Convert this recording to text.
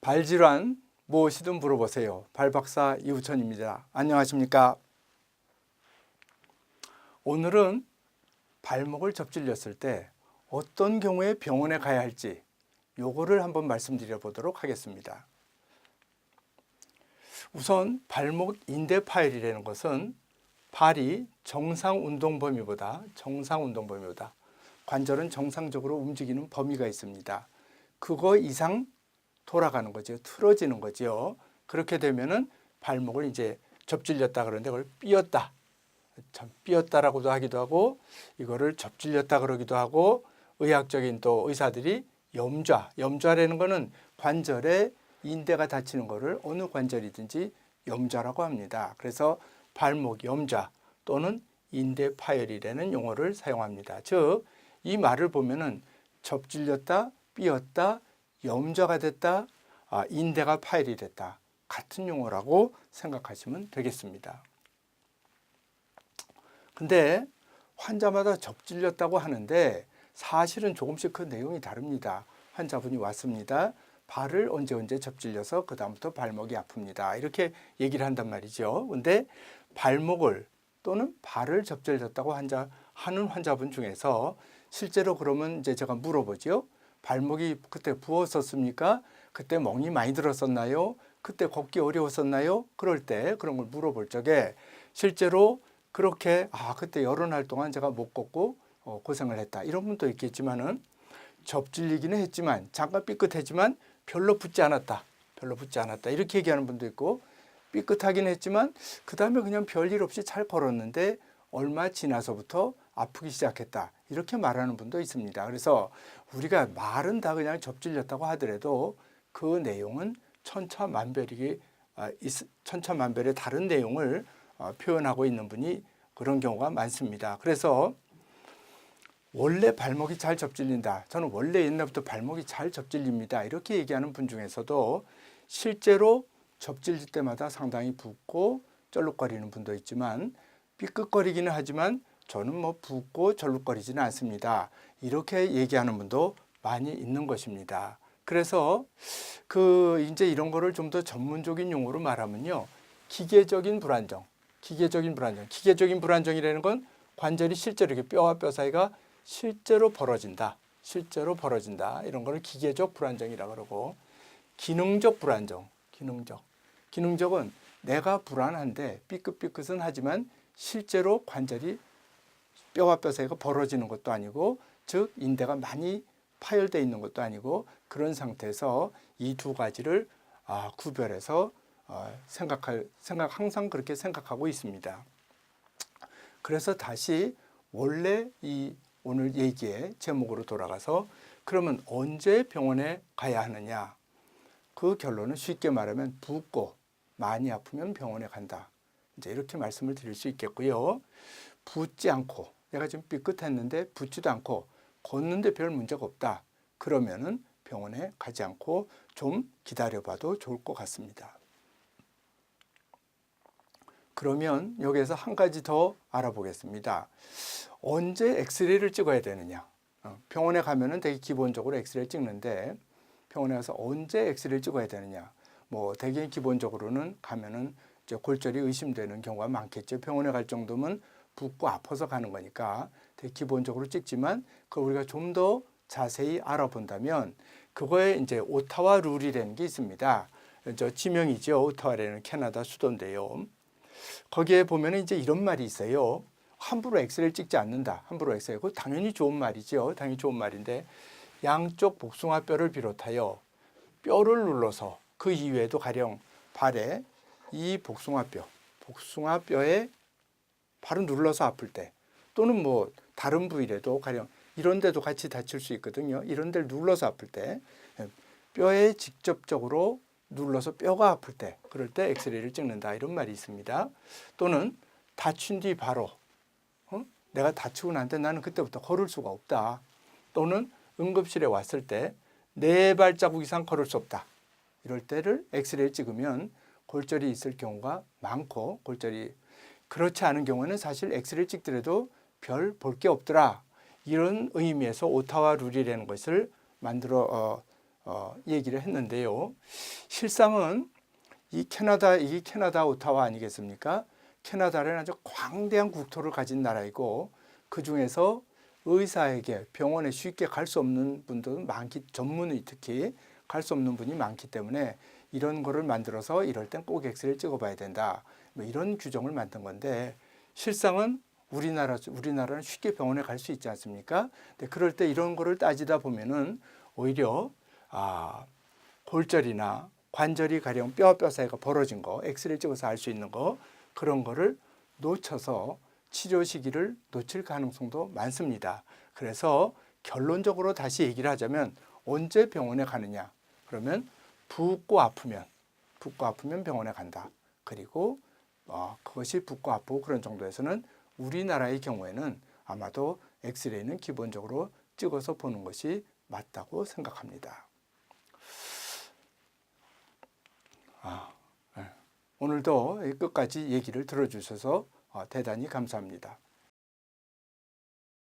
발질환 무엇이든 물어보세요. 발박사 이우천입니다. 안녕하십니까? 오늘은 발목을 접질렸을 때 어떤 경우에 병원에 가야 할지 요거를 한번 말씀드려 보도록 하겠습니다. 우선 발목 인대 파열이라는 것은 발이 정상 운동 범위보다 관절은 정상적으로 움직이는 범위가 있습니다. 그거 이상 돌아가는 거죠. 틀어지는 거죠. 그렇게 되면은 발목을 이제 접질렸다 그러는데 그걸 삐었다. 참 삐었다라고도 하기도 하고 이거를 접질렸다 그러기도 하고 의학적인 또 의사들이 염좌라는 거는 관절에 인대가 다치는 거를 어느 관절이든지 염좌라고 합니다. 그래서 발목 염좌 또는 인대 파열이라는 용어를 사용합니다. 즉, 이 말을 보면은 접질렸다, 삐었다, 염좌가 됐다, 인대가 파열이 됐다. 같은 용어라고 생각하시면 되겠습니다. 근데 환자마다 접질렸다고 하는데 사실은 조금씩 그 내용이 다릅니다. 환자분이 왔습니다. 발을 언제 접질려서 그 다음부터 발목이 아픕니다. 이렇게 얘기를 한단 말이죠. 근데 발목을 또는 발을 접질렸다고 하는 환자분 중에서 실제로 그러면 이제 제가 물어보죠. 발목이 그때 부었었습니까? 그때 멍이 많이 들었었나요? 그때 걷기 어려웠었나요? 그럴 때 그런 걸 물어볼 적에 실제로 그렇게 그때 여러 날 동안 제가 못 걷고 고생을 했다. 이런 분도 있겠지만은 접질리기는 했지만 잠깐 삐끗했지만 별로 붓지 않았다. 이렇게 얘기하는 분도 있고 삐끗하긴 했지만 그 다음에 그냥 별일 없이 잘 걸었는데 얼마 지나서부터 아프기 시작했다. 이렇게 말하는 분도 있습니다. 그래서 우리가 말은 다 그냥 접질렸다고 하더라도 그 내용은 천차만별의 다른 내용을 표현하고 있는 분이 그런 경우가 많습니다. 그래서 원래 발목이 잘 접질린다. 저는 원래 옛날부터 발목이 잘 접질립니다. 이렇게 얘기하는 분 중에서도 실제로 접질릴 때마다 상당히 붓고 쩔룩거리는 분도 있지만 삐끗거리기는 하지만 저는 붓고 절룩거리지는 않습니다. 이렇게 얘기하는 분도 많이 있는 것입니다. 그래서 이제 이런 거를 좀 더 전문적인 용어로 말하면요. 기계적인 불안정이라는 건 관절이 실제로 이렇게 뼈와 뼈 사이가 실제로 벌어진다. 이런 거를 기계적 불안정이라고 그러고 기능적 불안정. 기능적은 내가 불안한데 삐끗삐끗은 하지만 실제로 관절이 뼈와 뼈 사이가 벌어지는 것도 아니고 즉 인대가 많이 파열되어 있는 것도 아니고 그런 상태에서 이 두 가지를 구별해서 항상 그렇게 생각하고 있습니다. 그래서 다시 원래 이 오늘 얘기의 제목으로 돌아가서 그러면 언제 병원에 가야 하느냐? 그 결론은 쉽게 말하면 붓고 많이 아프면 병원에 간다. 이제 이렇게 말씀을 드릴 수 있겠고요. 붓지 않고 내가 지금 삐끗했는데 붓지도 않고 걷는데 별 문제가 없다. 그러면은 병원에 가지 않고 좀 기다려봐도 좋을 것 같습니다. 그러면 여기에서 한 가지 더 알아보겠습니다. 언제 엑스레이를 찍어야 되느냐? 병원에 가면은 되게 기본적으로 엑스레이 찍는데 병원에 가서 언제 엑스레이를 찍어야 되느냐? 되게 기본적으로는 가면은 이제 골절이 의심되는 경우가 많겠죠. 병원에 갈 정도면 붓고 아파서 가는 거니까 되게 기본적으로 찍지만 그걸 우리가 좀 더 자세히 알아본다면 그거에 이제 오타와 룰이라는 게 있습니다. 저 지명이죠. 오타와라는 캐나다 수도인데요. 거기에 보면은 이제 이런 말이 있어요. 함부로 엑스레이를 찍지 않는다. 함부로 엑스레이. 그거 당연히 좋은 말이죠. 당연히 좋은 말인데 양쪽 복숭아뼈를 비롯하여 뼈를 눌러서 그 이외에도 가령 발에 이 복숭아뼈에 발을 눌러서 아플 때 또는 다른 부위라도 가령 이런 데도 같이 다칠 수 있거든요. 이런 데를 눌러서 아플 때 뼈에 직접적으로 눌러서 뼈가 아플 때 그럴 때 엑스레이를 찍는다. 이런 말이 있습니다. 또는 다친 뒤 바로 내가 다치고 난 때 나는 그때부터 걸을 수가 없다. 또는 응급실에 왔을 때 4발자국 이상 걸을 수 없다. 이럴 때를 엑스레이를 찍으면 골절이 있을 경우가 많고 골절이 그렇지 않은 경우는 사실 엑스레이를 찍더라도 별 볼 게 없더라. 이런 의미에서 오타와 룰이라는 것을 만들어 얘기를 했는데요. 실상은 이게 캐나다 오타와 아니겠습니까? 캐나다는 아주 광대한 국토를 가진 나라이고 그 중에서 의사에게 병원에 쉽게 갈 수 없는 분들은 전문의 특히 갈 수 없는 분이 많기 때문에 이런 거를 만들어서 이럴 땐 꼭 엑스레이를 찍어봐야 된다. 뭐 이런 규정을 만든 건데 실상은 우리나라는 쉽게 병원에 갈 수 있지 않습니까? 근데 그럴 때 이런 거를 따지다 보면은 오히려 골절이나 관절이 가령 뼈와 뼈 사이가 벌어진 거, 엑스레이 찍어서 알 수 있는 거 그런 거를 놓쳐서 치료 시기를 놓칠 가능성도 많습니다. 그래서 결론적으로 다시 얘기를 하자면 언제 병원에 가느냐? 그러면 붓고 아프면 병원에 간다. 그리고 그것이 붓고 아프고 그런 정도에서는 우리나라의 경우에는 아마도 엑스레이는 기본적으로 찍어서 보는 것이 맞다고 생각합니다. 오늘도 끝까지 얘기를 들어주셔서 대단히 감사합니다.